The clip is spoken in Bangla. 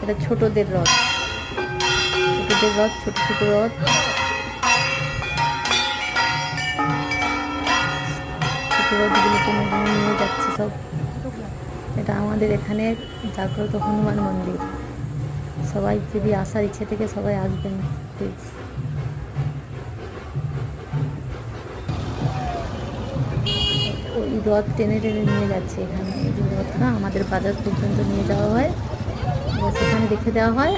এটা ছোটদের রথ, ছোটদের রথ, ছোট ছোট রথ। ছোট রথগুলো টেনে টেনে নিয়ে যাচ্ছে সব। এটা আমাদের এখানে জাগ্রত হনুমান মন্দির। সবাই যদি আসার ইচ্ছে থেকে সবাই আসবেন প্লিজ। ওই রথ টেনে টেনে নিয়ে যাচ্ছে এখানে, এই যে রথটা আমাদের বাজার পর্যন্ত নিয়ে যাওয়া হয়, সেখানে রেখে দেওয়া হয়।